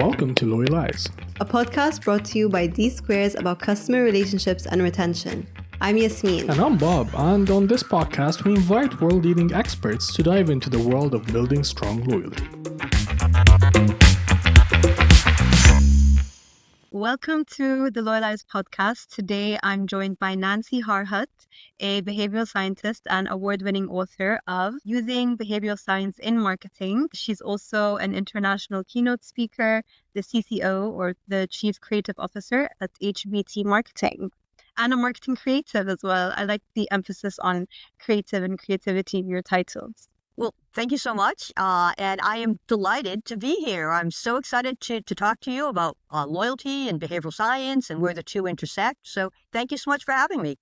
Welcome to Loyalize, a podcast brought to you by D Squares about customer relationships and retention. I'm Yasmine. and I'm Bob, and on this podcast we invite world-leading experts to dive into the world of building strong loyalty. Welcome to the Loyalize Podcast. Today I'm joined by Nancy Harhut, a behavioral scientist and award-winning author of Using Behavioral Science in Marketing. She's also an international keynote speaker, the CCO or the Chief Creative Officer at HBT Marketing, and a marketing creative as well. I like the emphasis on creative and creativity in your titles. Well, thank you so much. And I am delighted to be here. I'm so excited to talk to you about loyalty and behavioral science and where the two intersect. So thank you so much for having me.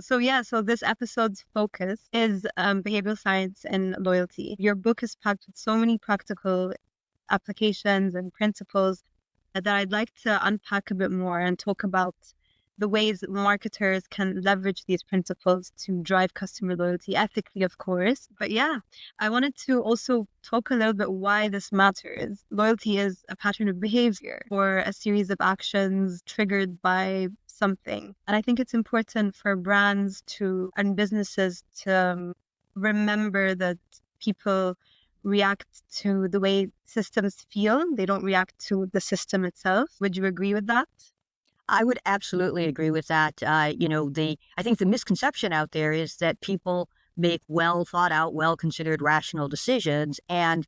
So this episode's focus is behavioral science and loyalty. Your book is packed with so many practical applications and principles that I'd like to unpack a bit more and talk about the ways marketers can leverage these principles to drive customer loyalty ethically, of course. But yeah, I wanted to also talk a little bit why this matters. Loyalty is a pattern of behavior or a series of actions triggered by something. And I think it's important for brands and businesses to remember that people react to the way systems feel. They don't react to the system itself. Would you agree with that? I would absolutely agree with that. I think the misconception out there is that people make well thought out, well considered rational decisions. And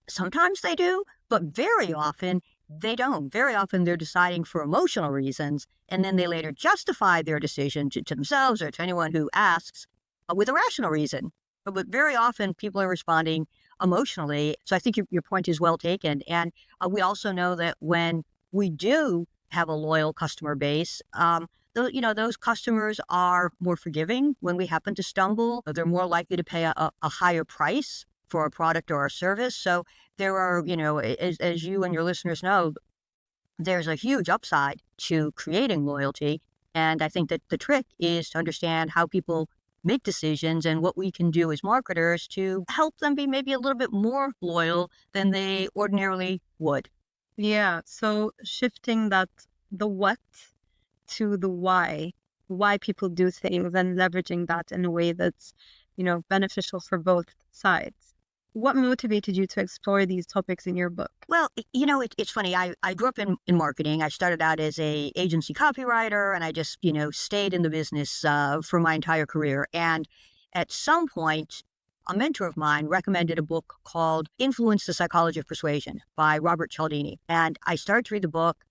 sometimes they do, but very often they don't. Very often they're deciding for emotional reasons, and then they later justify their decision to themselves or to anyone who asks with a rational reason. But very often people are responding emotionally. So I think your point is well taken. And we also know that when we do have a loyal customer base, those customers are more forgiving when we happen to stumble. They're more likely to pay a higher price for a product or a service. So there are, as you and your listeners know, there's a huge upside to creating loyalty. And I think that the trick is to understand how people make decisions and what we can do as marketers to help them be maybe a little bit more loyal than they ordinarily would. Yeah, so shifting the what to the why people do things and leveraging that in a way that's, beneficial for both sides. What motivated you to explore these topics in your book? Well, it's funny. I grew up in marketing. I started out as a agency copywriter, and I just, stayed in the business for my entire career. And at some point, a mentor of mine recommended a book called Influence: The Psychology of Persuasion by Robert Cialdini. And I started to read the book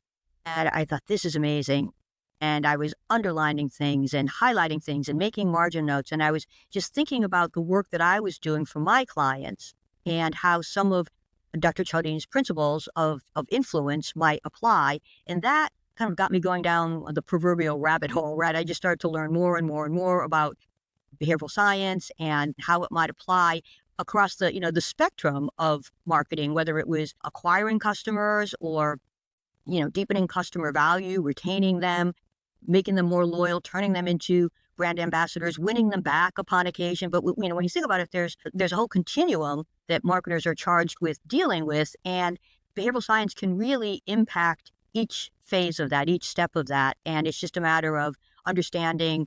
and I thought, this is amazing. And I was underlining things and highlighting things and making margin notes. And I was just thinking about the work that I was doing for my clients and how some of Dr. Cialdini's principles of influence might apply. And that kind of got me going down the proverbial rabbit hole, right? I just started to learn more and more and more about behavioral science and how it might apply across the spectrum of marketing, whether it was acquiring customers or, deepening customer value, retaining them, making them more loyal, turning them into brand ambassadors, winning them back upon occasion. But, when you think about it, there's a whole continuum that marketers are charged with dealing with, and behavioral science can really impact each phase of that, each step of that. And it's just a matter of understanding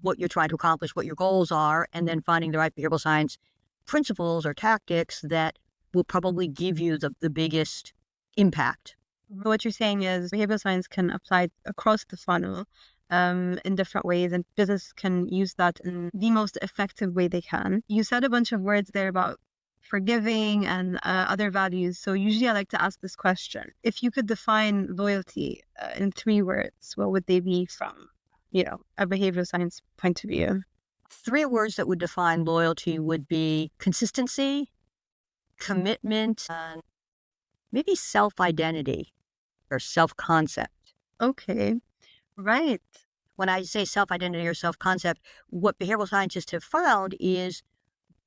what you're trying to accomplish, what your goals are, and then finding the right behavioral science principles or tactics that will probably give you the biggest impact. What you're saying is behavioral science can apply across the funnel in different ways, and business can use that in the most effective way they can. You said a bunch of words there about forgiving and other values. So usually I like to ask this question. If you could define loyalty in 3 words, what would they be from a behavioral science point of view? 3 words that would define loyalty would be consistency, commitment, and maybe self-identity or self-concept. Okay, right. When I say self-identity or self-concept, what behavioral scientists have found is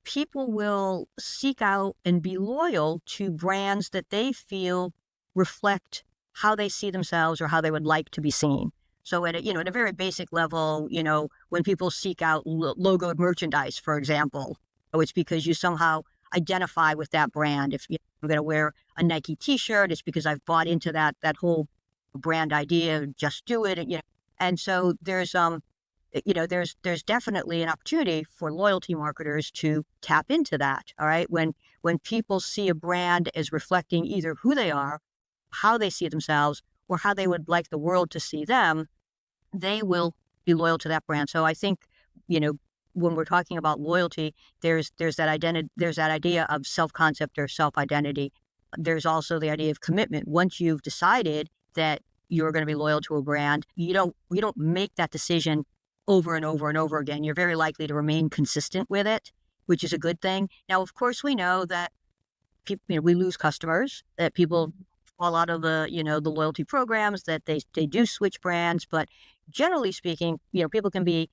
people will seek out and be loyal to brands that they feel reflect how they see themselves or how they would like to be seen. So at a very basic level, when people seek out logoed merchandise, for example, it's because you somehow identify with that brand. If I'm going to wear a Nike T-shirt, it's because I've bought into that whole brand idea. Just do it, And so there's there's definitely an opportunity for loyalty marketers to tap into that. All right, when people see a brand as reflecting either who they are, how they see themselves, or how they would like the world to see them, they will be loyal to that brand. So I think, when we're talking about loyalty, there's that idea of self-concept or self-identity. There's also the idea of commitment. Once you've decided that you're going to be loyal to a brand, you don't make that decision over and over and over again. You're very likely to remain consistent with it, which is a good thing. Now, of course, we know that people, we lose customers, that people fall out of the loyalty programs, that they do switch brands. But generally speaking, people can be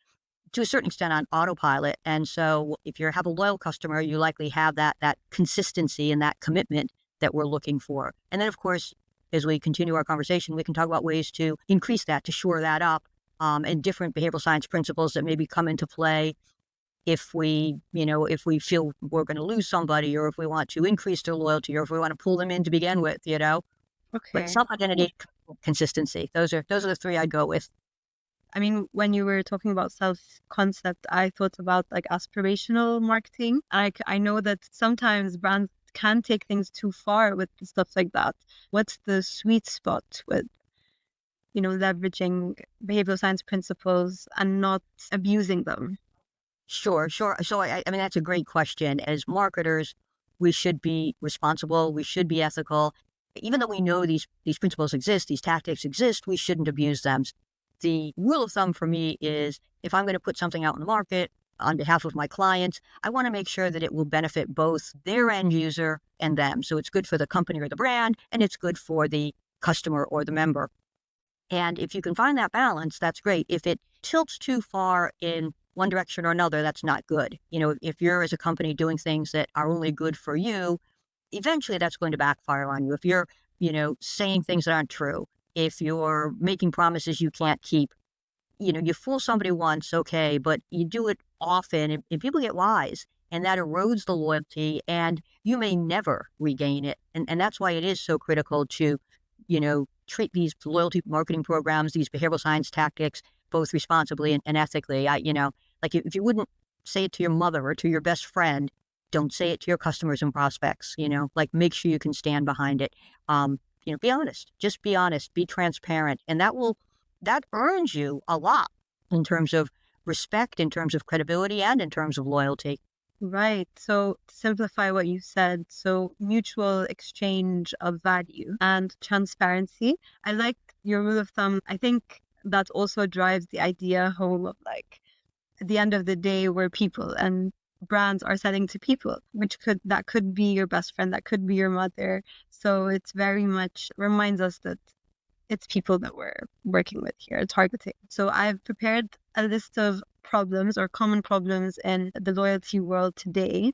to a certain extent on autopilot. And so if you have a loyal customer, you likely have that consistency and that commitment that we're looking for. And then, of course, as we continue our conversation, we can talk about ways to increase that, to shore that up, and different behavioral science principles that maybe come into play if we feel we're going to lose somebody, or if we want to increase their loyalty, or if we want to pull them in to begin with, Okay. But self-identity, consistency, those are the three I'd go with. I mean, when you were talking about self-concept, I thought about like aspirational marketing. I know that sometimes brands can take things too far with stuff like that. What's the sweet spot with, leveraging behavioral science principles and not abusing them? Sure. So I mean, that's a great question. As marketers, we should be responsible. We should be ethical. Even though we know these principles exist, these tactics exist, we shouldn't abuse them. The rule of thumb for me is, if I'm going to put something out in the market on behalf of my clients, I want to make sure that it will benefit both their end user and them. So it's good for the company or the brand, and it's good for the customer or the member. And if you can find that balance, that's great. If it tilts too far in one direction or another, that's not good. If you're, as a company, doing things that are only good for you, eventually that's going to backfire on you. If you're, saying things that aren't true, if you're making promises you can't keep, you fool somebody once, okay, but you do it often, and people get wise, and that erodes the loyalty, and you may never regain it. And that's why it is so critical to, treat these loyalty marketing programs, these behavioral science tactics, both responsibly and ethically. Like if you wouldn't say it to your mother or to your best friend, don't say it to your customers and prospects. Like, make sure you can stand behind it. Be honest. Just be honest. Be transparent, and that earns you a lot in terms of respect, in terms of credibility, and in terms of loyalty. Right. So to simplify what you said, so mutual exchange of value and transparency. I like your rule of thumb. I think that also drives the idea home of, like, at the end of the day, we're people, and brands are selling to people, that could be your best friend, that could be your mother. So it's very much reminds us that it's people that we're working with here, targeting. So I've prepared a list of problems or common problems in the loyalty world today.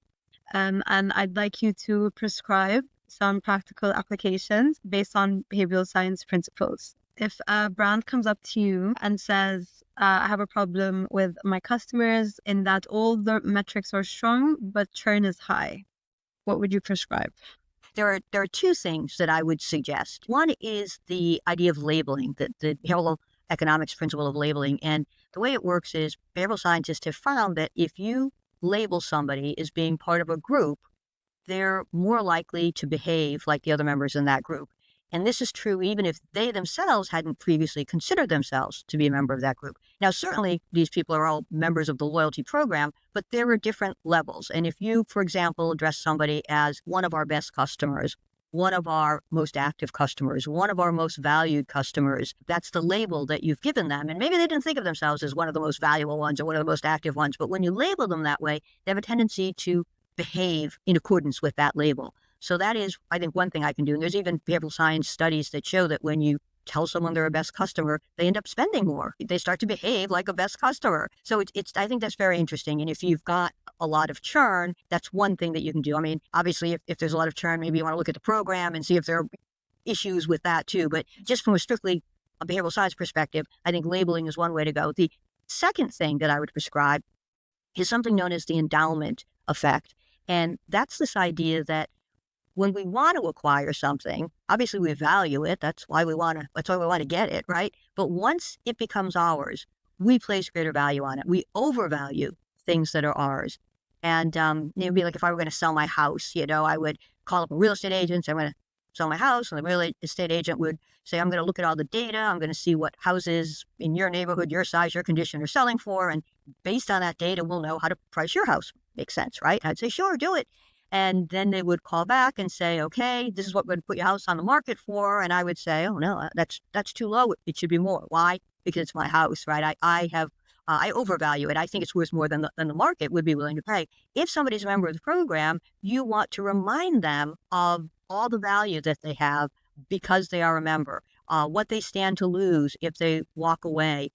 And I'd like you to prescribe some practical applications based on behavioral science principles. If a brand comes up to you and says, I have a problem with my customers in that all the metrics are strong, but churn is high, what would you prescribe? There are two things that I would suggest. One is the idea of labeling, the behavioral economics principle of labeling. And the way it works is, behavioral scientists have found that if you label somebody as being part of a group, they're more likely to behave like the other members in that group. And this is true even if they themselves hadn't previously considered themselves to be a member of that group. Now, certainly these people are all members of the loyalty program, but there are different levels. And if you, for example, address somebody as one of our best customers, one of our most active customers, one of our most valued customers, that's the label that you've given them. And maybe they didn't think of themselves as one of the most valuable ones or one of the most active ones, but when you label them that way, they have a tendency to behave in accordance with that label. So that is, I think, one thing I can do. And there's even behavioral science studies that show that when you tell someone they're a best customer, they end up spending more. They start to behave like a best customer. So I think that's very interesting. And if you've got a lot of churn, that's one thing that you can do. I mean, obviously, if there's a lot of churn, maybe you want to look at the program and see if there are issues with that too. But just from a strictly behavioral science perspective, I think labeling is one way to go. The second thing that I would prescribe is something known as the endowment effect. And that's this idea that when we want to acquire something, obviously we value it. That's why we want to get it, right? But once it becomes ours, we place greater value on it. We overvalue things that are ours. And it'd be like if I were going to sell my house, I would call up a real estate agent, say I'm going to sell my house, and the real estate agent would say, I'm going to look at all the data, I'm going to see what houses in your neighborhood, your size, your condition are selling for, and based on that data, we'll know how to price your house. Makes sense, right? I'd say, sure, do it. And then they would call back and say, okay, this is what we're going to put your house on the market for. And I would say, oh no, that's too low. It should be more. Why? Because it's my house, right? I overvalue it. I think it's worth more than the market would be willing to pay. If somebody's a member of the program, you want to remind them of all the value that they have because they are a member, what they stand to lose if they walk away.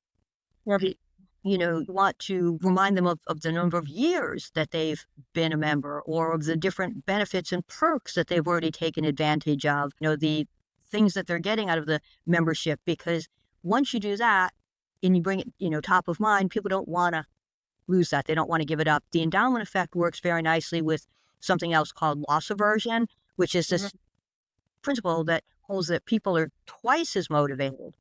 You want to remind them of the number of years that they've been a member, or of the different benefits and perks that they've already taken advantage of, the things that they're getting out of the membership. Because once you do that and you bring it, top of mind, people don't want to lose that. They don't want to give it up. The endowment effect works very nicely with something else called loss aversion, which is this principle that holds that people are twice as motivated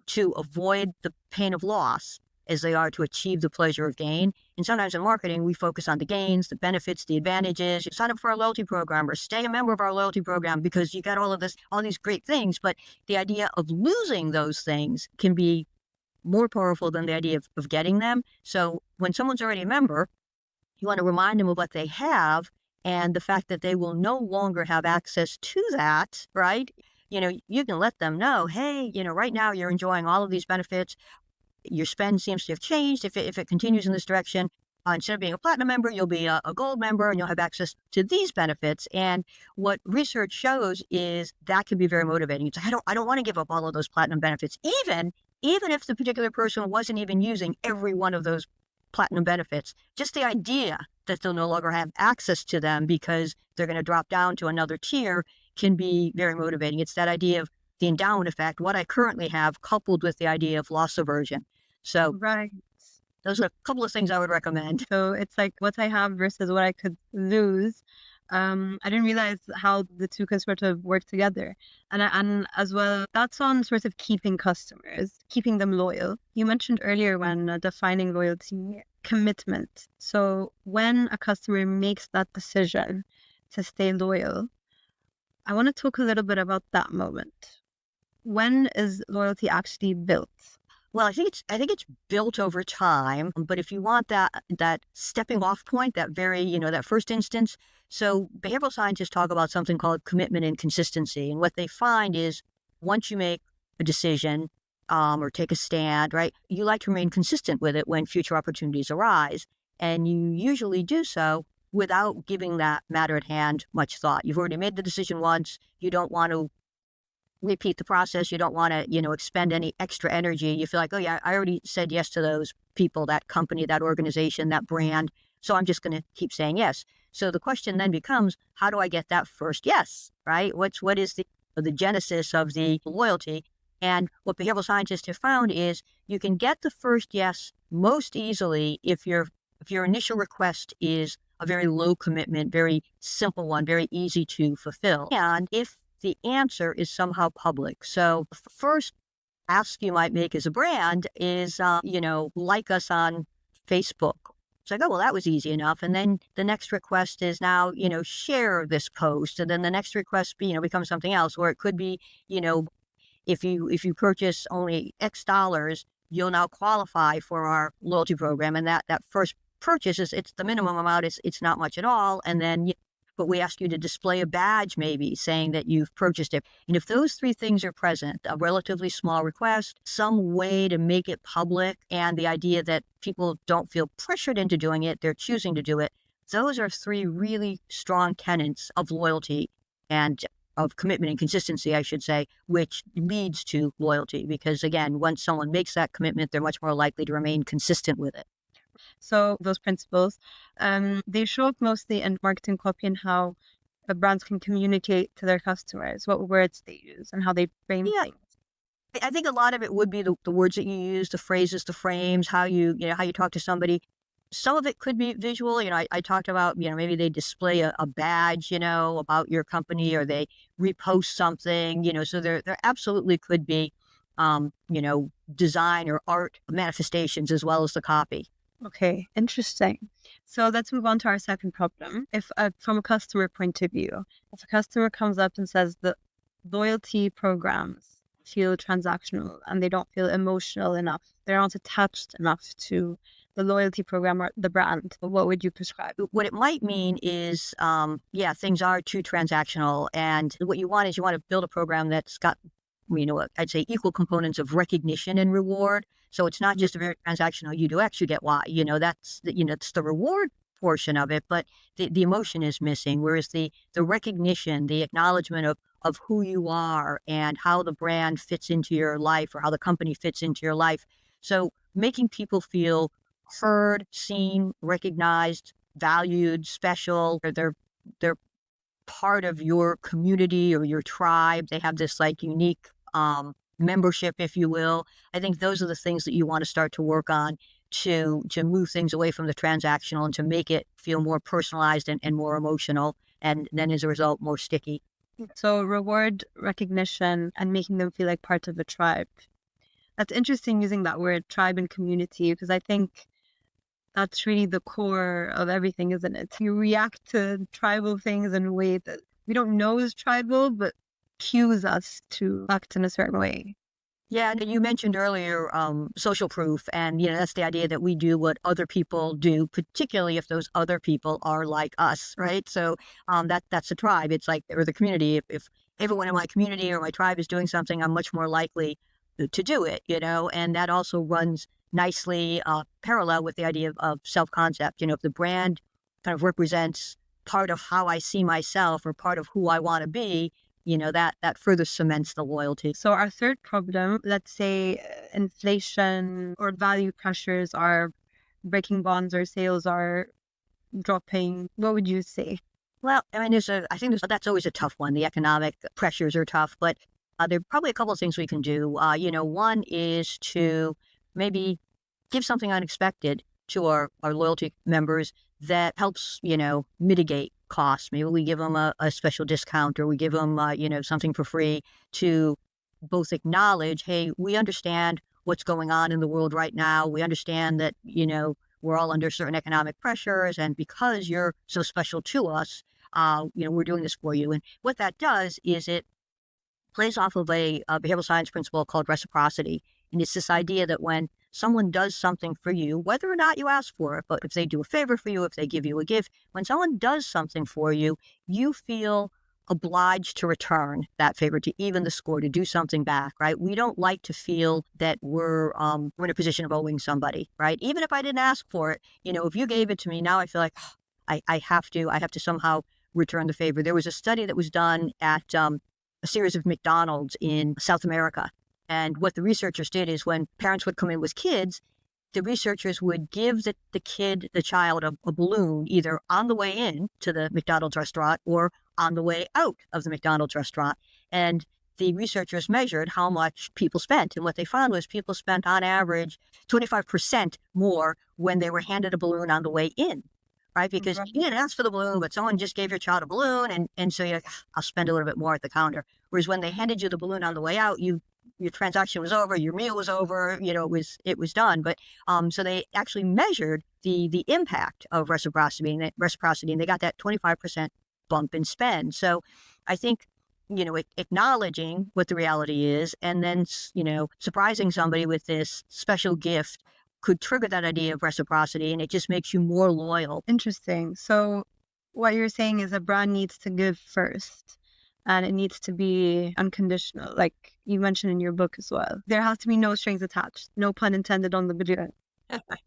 to avoid the pain of loss as they are to achieve the pleasure of gain. And sometimes in marketing, we focus on the gains, the benefits, the advantages. You sign up for our loyalty program or stay a member of our loyalty program because you got all these great things. But the idea of losing those things can be more powerful than the idea of getting them. So when someone's already a member, you want to remind them of what they have and the fact that they will no longer have access to that, right? You can let them know, hey, right now you're enjoying all of these benefits. Your spend seems to have changed. If it continues in this direction, instead of being a platinum member, you'll be a gold member and you'll have access to these benefits. And what research shows is that can be very motivating. It's like, I don't want to give up all of those platinum benefits, even if the particular person wasn't even using every one of those platinum benefits. Just the idea that they'll no longer have access to them because they're going to drop down to another tier can be very motivating. It's that idea of the endowment effect, what I currently have, coupled with the idea of loss aversion. So Right. those are a couple of things I would recommend. So it's like what I have versus what I could lose. I didn't realize how the two can sort of work together. And as well, that's on sort of keeping customers, keeping them loyal. You mentioned earlier when defining loyalty, commitment. So when a customer makes that decision to stay loyal, I want to talk a little bit about that moment. When is loyalty actually built? Well, I think it's built over time, but if you want that stepping off point, that very, that first instance. So behavioral scientists talk about something called commitment and consistency. And what they find is once you make a decision or take a stand, right, you like to remain consistent with it when future opportunities arise. And you usually do so without giving that matter at hand much thought. You've already made the decision once. You don't want to repeat the process. You don't want to, expend any extra energy. You feel like, oh yeah, I already said yes to those people, that company, that organization, that brand. So I'm just going to keep saying yes. So the question then becomes, how do I get that first yes, right? What is the genesis of the loyalty? And what behavioral scientists have found is you can get the first yes most easily if your initial request is a very low commitment, very simple one, very easy to fulfill. And if the answer is somehow public. So the first ask you might make as a brand is, like us on Facebook. It's like, oh, well, that was easy enough. And then the next request is now, share this post. And then the next request, becomes something else, or it could be, if you purchase only X dollars, you'll now qualify for our loyalty program. And that first purchase it's the minimum amount. It's not much at all. And then, but we ask you to display a badge maybe saying that you've purchased it. And if those three things are present, a relatively small request, some way to make it public, and the idea that people don't feel pressured into doing it, they're choosing to do it, those are three really strong tenets of loyalty and of commitment and consistency, I should say, which leads to loyalty. Because again, once someone makes that commitment, they're much more likely to remain consistent with it. So those principles, they show up mostly in marketing copy and how the brands can communicate to their customers, what words they use and how they frame things. I think a lot of it would be the words that you use, the phrases, the frames, how you talk to somebody. some of it could be visual. I talked about, maybe they display a badge, about your company, or they repost something, so there absolutely could be, design or art manifestations as well as the copy. Okay, interesting. So let's move on to our second problem. If from a customer point of view, if a customer comes up and says the loyalty programs feel transactional and they don't feel emotional enough, they're not attached enough to the loyalty program or the brand, what would you prescribe? What it might mean is, things are too transactional. And what you want to build a program that's got, I'd say equal components of recognition and reward. So it's not just a very transactional, you do X, you get Y, that's it's the reward portion of it, but the emotion is missing. Whereas the recognition, the acknowledgement of who you are and how the brand fits into your life, or how the company fits into your life. So making people feel heard, seen, recognized, valued, special. They're part of your community or your tribe. They have this unique membership, if you will. I think those are the things that you want to start to work on to move things away from the transactional and to make it feel more personalized and more emotional, and then as a result more sticky. So reward, recognition, and making them feel like part of a tribe. That's interesting, using that word tribe and community, because I think that's really the core of everything, isn't it? You react to tribal things in a way that we don't know is tribal, but cues us to act in a certain way. Yeah, and you mentioned earlier social proof, and that's the idea that we do what other people do, particularly if those other people are like us, right? So that's the tribe. It's like, or the community. If everyone in my community or my tribe is doing something, I'm much more likely to do it, and that also runs nicely parallel with the idea of self-concept. If the brand kind of represents part of how I see myself or part of who I want to be, that further cements the loyalty. So our third problem, let's say inflation or value pressures are breaking bonds or sales are dropping. What would you say? Well, I mean, that's always a tough one. The economic pressures are tough, but there are probably a couple of things we can do. One is to maybe give something unexpected to our loyalty members that helps, mitigate costs. Maybe we give them a special discount, or we give them, something for free, to both acknowledge, hey, we understand what's going on in the world right now. We understand that, we're all under certain economic pressures, and because you're so special to us, we're doing this for you. And what that does is it plays off of a behavioral science principle called reciprocity. And it's this idea that when someone does something for you, whether or not you ask for it, but if they do a favor for you, if they give you a gift, when someone does something for you, you feel obliged to return that favor, to even the score, to do something back, right? We don't like to feel that we're in a position of owing somebody, right? Even if I didn't ask for it, if you gave it to me, now I feel like I have to somehow return the favor. There was a study that was done at a series of McDonald's in South America. And what the researchers did is, when parents would come in with kids, the researchers would give the child a balloon, either on the way in to the McDonald's restaurant or on the way out of the McDonald's restaurant. And the researchers measured how much people spent. And what they found was people spent on average 25% more when they were handed a balloon on the way in, right? Because you didn't ask for the balloon, but someone just gave your child a balloon. And so you're like, I'll spend a little bit more at the counter. Whereas when they handed you the balloon on the way out, your transaction was over, your meal was over, it was done. But so they actually measured the impact of reciprocity, and they got that 25% bump in spend. So I think, acknowledging what the reality is, and then, surprising somebody with this special gift could trigger that idea of reciprocity, and it just makes you more loyal. Interesting. So what you're saying is a brand needs to give first, and it needs to be unconditional, like you mentioned in your book as well. There has to be no strings attached, no pun intended on the balloon.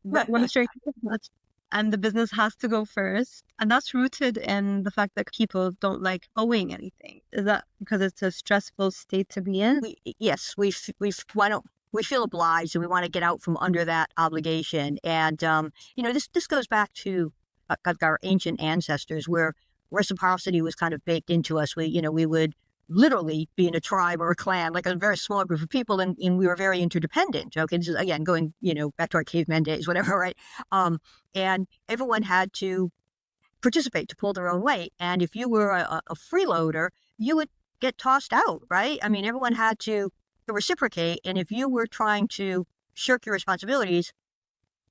No strings attached. And the business has to go first. And that's rooted in the fact that people don't like owing anything. Is that because it's a stressful state to be in? We feel obliged, and we want to get out from under that obligation. And, this goes back to our ancient ancestors, where reciprocity was kind of baked into us. We would literally be in a tribe or a clan, like a very small group of people, and we were very interdependent. Okay, this is again going, back to our caveman days, whatever, right? And everyone had to participate to pull their own weight. And if you were a freeloader, you would get tossed out, right? I mean, everyone had to reciprocate. And if you were trying to shirk your responsibilities,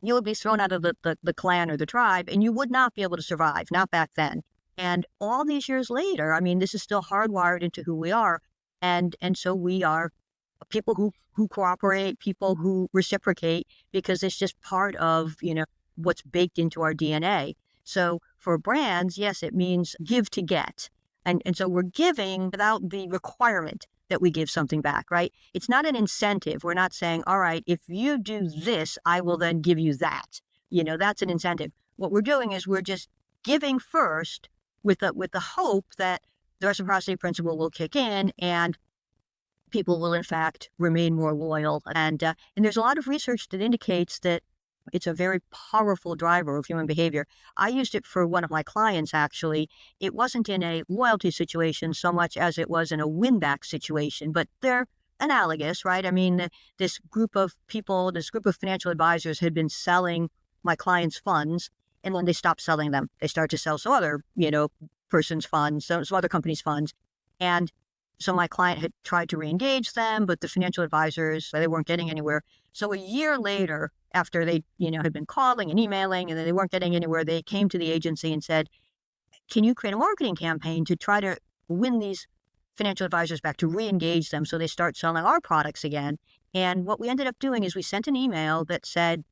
you would be thrown out of the clan or the tribe, and you would not be able to survive, not back then. And all these years later, I mean, this is still hardwired into who we are. And so we are people who cooperate, people who reciprocate, because it's just part of, what's baked into our DNA. So for brands, yes, it means give to get. And so we're giving without the requirement that we give something back, right? It's not an incentive. We're not saying, all right, if you do this, I will then give you that. That's an incentive. What we're doing is we're just giving first with the hope that the reciprocity principle will kick in and people will in fact remain more loyal. And there's a lot of research that indicates that it's a very powerful driver of human behavior. I used it for one of my clients, actually. It wasn't in a loyalty situation so much as it was in a win-back situation, but they're analogous, right? I mean, this group of financial advisors had been selling my clients' funds, and when they stopped selling them, they started to sell some other, person's funds, some other company's funds. And so my client had tried to re-engage them, but the financial advisors, they weren't getting anywhere. So a year later, after they, had been calling and emailing and then they weren't getting anywhere, they came to the agency and said, can you create a marketing campaign to try to win these financial advisors back, to re-engage them so they start selling our products again? And what we ended up doing is we sent an email that said,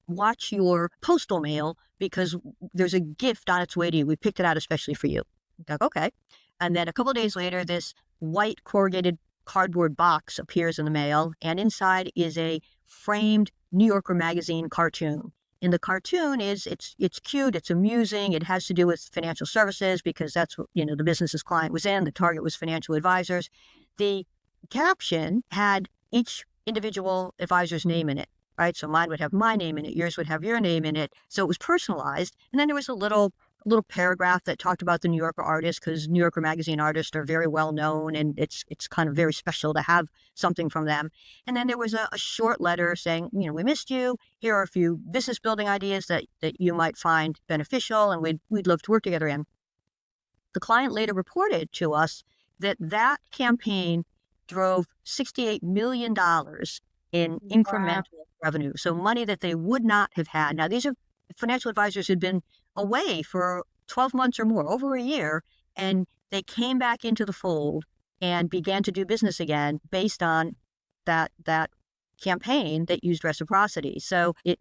watch your postal mail because there's a gift on its way to you. We picked it out especially for you. Like, okay. And then a couple of days later, this white corrugated cardboard box appears in the mail, and inside is a framed New Yorker magazine cartoon. And the cartoon it's cute, it's amusing, it has to do with financial services because that's what, the business's client was in. The target was financial advisors. The caption had each individual advisor's name in it, right? So mine would have my name in it, yours would have your name in it. So it was personalized. And then there was a little paragraph that talked about the New Yorker artist, because New Yorker magazine artists are very well known, and it's kind of very special to have something from them. And then there was a short letter saying, we missed you. Here are a few business building ideas that you might find beneficial, and we'd love to work together in. The client later reported to us that campaign drove $68 million in incremental revenue. So money that they would not have had. Now, these are financial advisors who'd been away for 12 months or more, over a year, and they came back into the fold and began to do business again based on that campaign that used reciprocity. So it,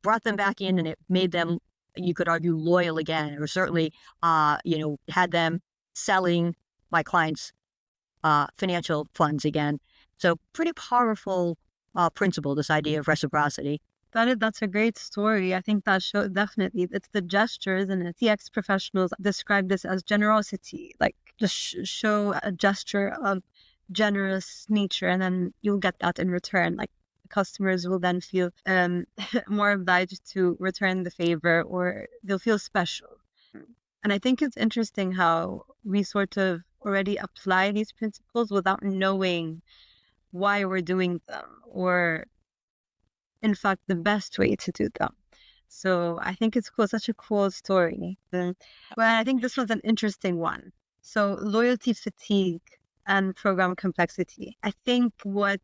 brought them back in, and it made them, you could argue, loyal again, or certainly, had them selling my clients' financial funds again. So pretty powerful principle, this idea of reciprocity. That's a great story. I think that show definitely, it's the gestures, and the CX professionals describe this as generosity, like just show a gesture of generous nature, and then you'll get that in return. Like customers will then feel more obliged to return the favor, or they'll feel special. And I think it's interesting how we sort of already apply these principles without knowing why we're doing them, or in fact, the best way to do them. So I think it's cool, such a cool story. But I think this was an interesting one. So loyalty fatigue and program complexity. I think what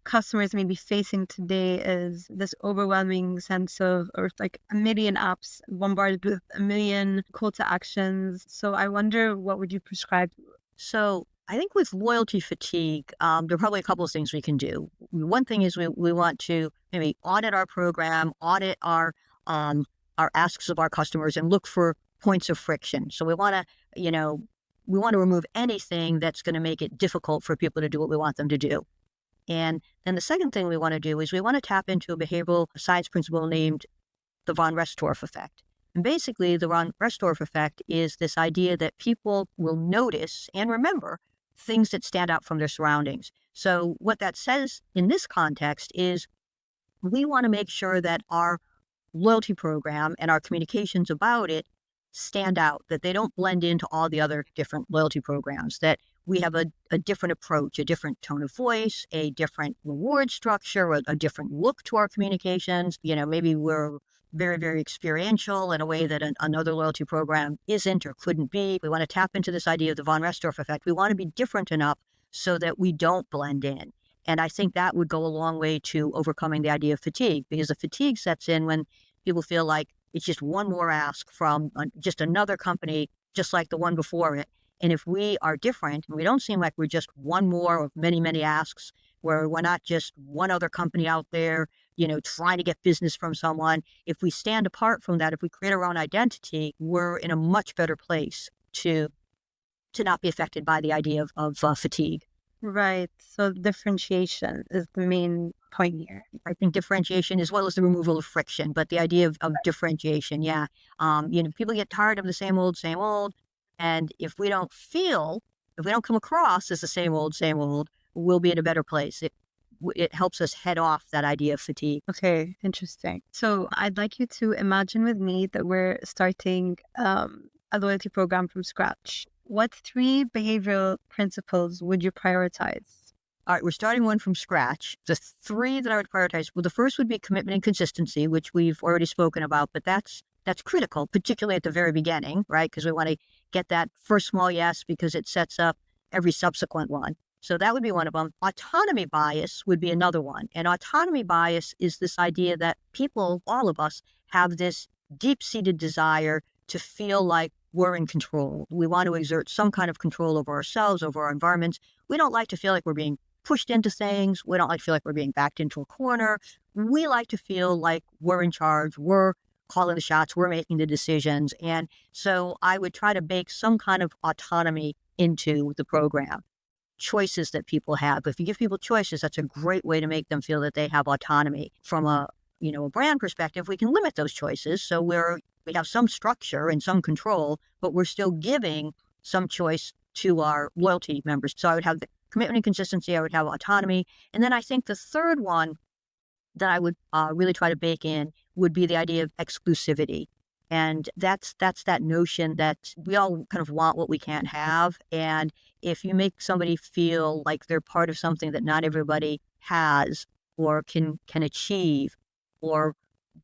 customers may be facing today is this overwhelming sense of, or like a million apps bombarded with a million call to actions. So I wonder, what would you prescribe? So I think with loyalty fatigue, there are probably a couple of things we can do. One thing is we want to maybe audit our program, audit our asks of our customers, and look for points of friction. So we want to, remove anything that's going to make it difficult for people to do what we want them to do. And then the second thing we want to do is we want to tap into a behavioral science principle named the von Restorff effect. And basically, the von Restorff effect is this idea that people will notice and remember things that stand out from their surroundings. So what that says in this context is we want to make sure that our loyalty program and our communications about it stand out, that they don't blend into all the other different loyalty programs, that we have a different approach, a different tone of voice, a different reward structure, a different look to our communications. Maybe we're very, very experiential in a way that another loyalty program isn't or couldn't be. We want to tap into this idea of the von Restorff effect. We want to be different enough so that we don't blend in. And I think that would go a long way to overcoming the idea of fatigue, because the fatigue sets in when people feel like it's just one more ask from just another company, just like the one before it. And if we are different, and we don't seem like we're just one more of many, many asks, where we're not just one other company out there, trying to get business from someone. If we stand apart from that, if we create our own identity, we're in a much better place to not be affected by the idea of fatigue. Right. So differentiation is the main point here. I think differentiation as well as the removal of friction, but the idea of differentiation, yeah. People get tired of the same old, and if we don't come across as the same old, we'll be in a better place. It helps us head off that idea of fatigue. Okay, interesting. So I'd like you to imagine with me that we're starting a loyalty program from scratch. What 3 behavioral principles would you prioritize? All right, we're starting one from scratch. The 3 that I would prioritize, well, the first would be commitment and consistency, which we've already spoken about, but that's critical, particularly at the very beginning, right? Because we want to get that first small yes, because it sets up every subsequent one. So that would be one of them. Autonomy bias would be another one. And autonomy bias is this idea that people, all of us, have this deep-seated desire to feel like we're in control. We want to exert some kind of control over ourselves, over our environments. We don't like to feel like we're being pushed into things. We don't like to feel like we're being backed into a corner. We like to feel like we're in charge. We're calling the shots. We're making the decisions. And so I would try to bake some kind of autonomy into the program. Choices that people have. If you give people choices, that's a great way to make them feel that they have autonomy. From a brand perspective, we can limit those choices. So we have some structure and some control, but we're still giving some choice to our loyalty members. So I would have the commitment and consistency. I would have autonomy. And then I think the third one that I would really try to bake in would be the idea of exclusivity. And that's that notion that we all kind of want what we can't have. And if you make somebody feel like they're part of something that not everybody has or can achieve, or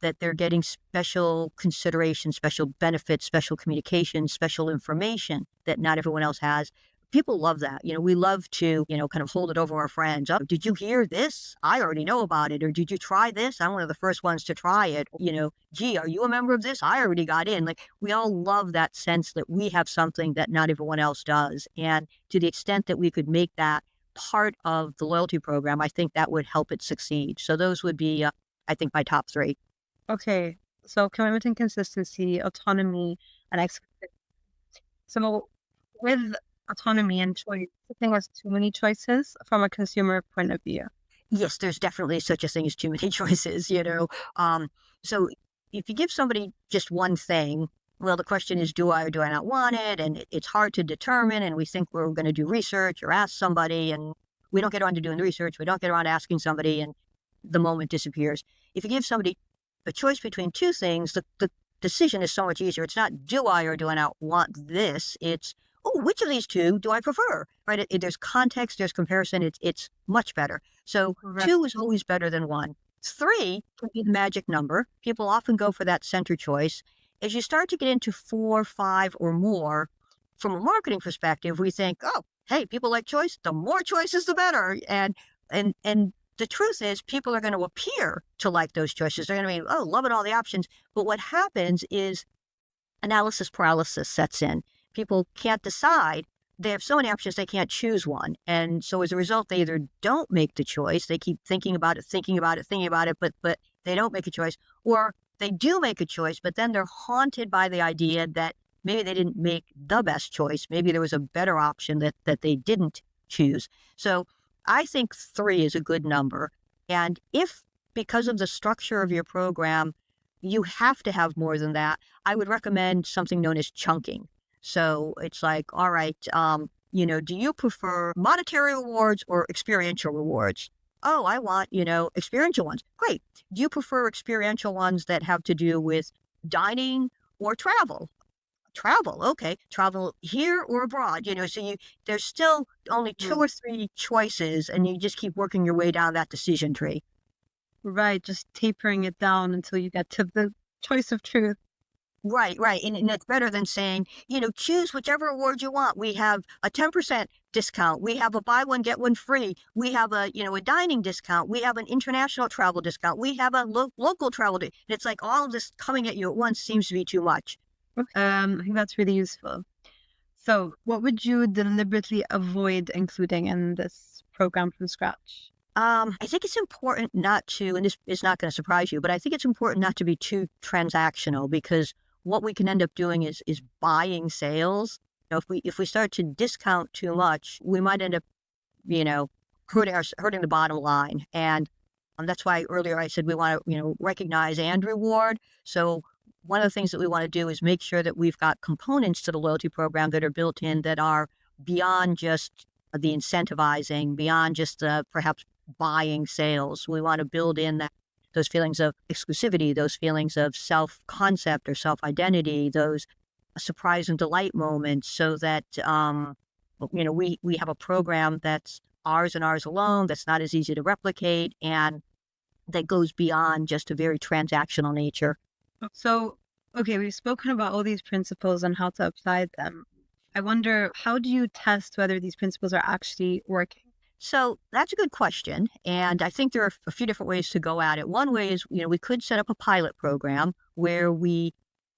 that they're getting special consideration, special benefits, special communication, special information that not everyone else has, people love that. We love to, kind of hold it over our friends. Oh, did you hear this? I already know about it. Or did you try this? I'm one of the first ones to try it. Gee, are you a member of this? I already got in. Like, we all love that sense that we have something that not everyone else does. And to the extent that we could make that part of the loyalty program, I think that would help it succeed. So those would be, I think, my top 3. Okay. So commitment and consistency, autonomy, and exclusivity. So with autonomy and choice, I think there's too many choices from a consumer point of view. Yes, there's definitely such a thing as too many choices, So if you give somebody just one thing, well, the question is, do I or do I not want it? And it's hard to determine. And we think we're going to do research or ask somebody, and we don't get around to doing the research. We don't get around to asking somebody, and the moment disappears. If you give somebody a choice between 2 things, the decision is so much easier. It's not, do I or do I not want this? It's, oh, which of these 2 do I prefer? Right? There's context, there's comparison. It's much better. So Correct. 2 is always better than 1. 3 can be the magic number. People often go for that center choice. As you start to get into 4, 5, or more, from a marketing perspective, we think, oh, hey, people like choice. The more choices, the better. And the truth is, people are going to appear to like those choices. They're going to be, oh, loving all the options. But what happens is analysis paralysis sets in. People can't decide. They have so many options, they can't choose one. And so as a result, they either don't make the choice. They keep thinking about it, but they don't make a choice. Or they do make a choice, but then they're haunted by the idea that maybe they didn't make the best choice. Maybe there was a better option that they didn't choose. So I think 3 is a good number. And if, because of the structure of your program, you have to have more than that, I would recommend something known as chunking. So it's like, all right, do you prefer monetary rewards or experiential rewards? Oh, I want, experiential ones. Great. Do you prefer experiential ones that have to do with dining or travel? travel. Okay, travel here or abroad, so there's still only 2 or 3 choices, and you just keep working your way down that decision tree. Right, just tapering it down until you get to the choice of truth. Right. And it's better than saying, choose whichever award you want. We have a 10% discount. We have a buy one, get one free. We have a dining discount. We have an international travel discount. We have a local travel. It's like all of this coming at you at once seems to be too much. I think that's really useful. So what would you deliberately avoid including in this program from scratch? I think it's important not to, and this is not going to surprise you, but I think it's important not to be too transactional, because what we can end up doing is buying sales. If we start to discount too much, we might end up, hurting the bottom line. And that's why earlier I said we want to, recognize and reward. So one of the things that we want to do is make sure that we've got components to the loyalty program that are built in that are beyond just the incentivizing, beyond just perhaps buying sales. We want to build in those feelings of exclusivity, those feelings of self-concept or self-identity, those surprise and delight moments, so that we have a program that's ours and ours alone, that's not as easy to replicate, and that goes beyond just a very transactional nature. So, okay, we've spoken about all these principles and how to apply them. I wonder, how do you test whether these principles are actually working? So that's a good question. And I think there are a few different ways to go at it. One way is, we could set up a pilot program where we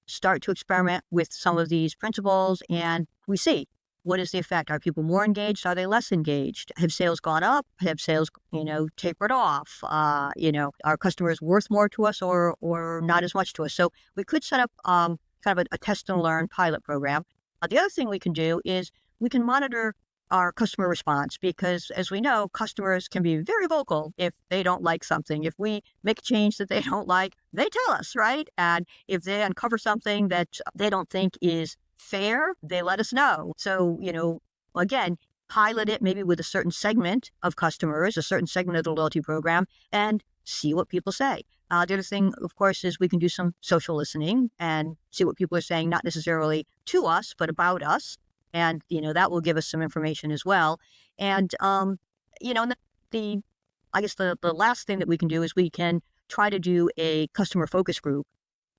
start to experiment with some of these principles, and we see, what is the effect? Are people more engaged? Are they less engaged? Have sales gone up? Have sales, tapered off? Are customers worth more to us or not as much to us? So we could set up kind of a test and learn pilot program. The other thing we can do is we can monitor our customer response, because as we know, customers can be very vocal if they don't like something. If we make a change that they don't like, they tell us, right? And if they uncover something that they don't think is fair, they let us know. So, again, pilot it maybe with a certain segment of customers, a certain segment of the loyalty program, and see what people say. The other thing, of course, is we can do some social listening and see what people are saying, not necessarily to us, but about us. And, that will give us some information as well. And, and the last thing that we can do is we can try to do a customer focus group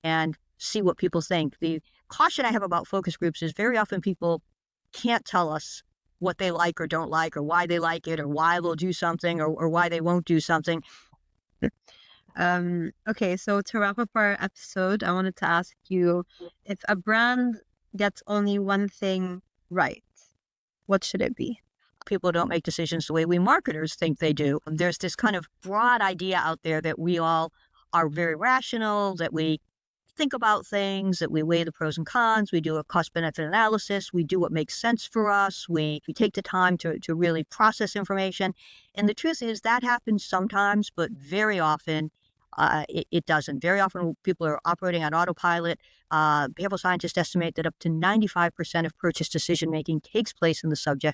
and see what people think. The caution I have about focus groups is very often people can't tell us what they like or don't like, or why they like it, or why they'll do something, or why they won't do something. Okay, so to wrap up our episode, I wanted to ask you, if a brand gets only one thing right, what should it be? People don't make decisions the way we marketers think they do. There's this kind of broad idea out there that we all are very rational, that we think about things, that we weigh the pros and cons, we do a cost-benefit analysis, we do what makes sense for us, we take the time to really process information. And the truth is that happens sometimes, but very often it doesn't. Very often people are operating on autopilot. Behavioral scientists estimate that up to 95% of purchase decision-making takes place in the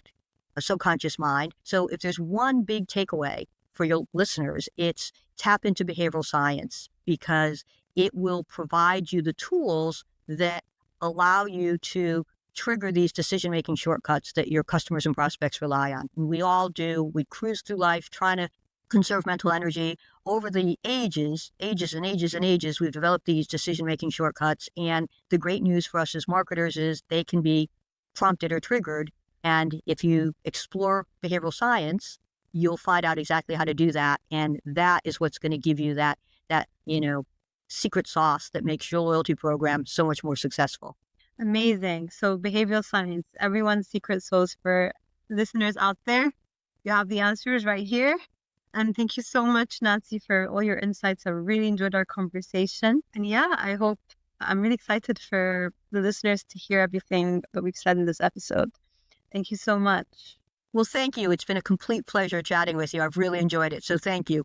subconscious mind. So if there's one big takeaway for your listeners, it's tap into behavioral science, because it will provide you the tools that allow you to trigger these decision-making shortcuts that your customers and prospects rely on. We all do. We cruise through life trying to conserve mental energy. Over the ages and ages, we've developed these decision-making shortcuts. And the great news for us as marketers is they can be prompted or triggered. And if you explore behavioral science, you'll find out exactly how to do that. And that is what's going to give you that secret sauce that makes your loyalty program so much more successful. Amazing. So behavioral science, everyone's secret sauce. For listeners out there, you have the answers right here. And thank you so much, Nancy, for all your insights. I really enjoyed our conversation. And I'm really excited for the listeners to hear everything that we've said in this episode. Thank you so much. Well, thank you. It's been a complete pleasure chatting with you. I've really enjoyed it. So thank you.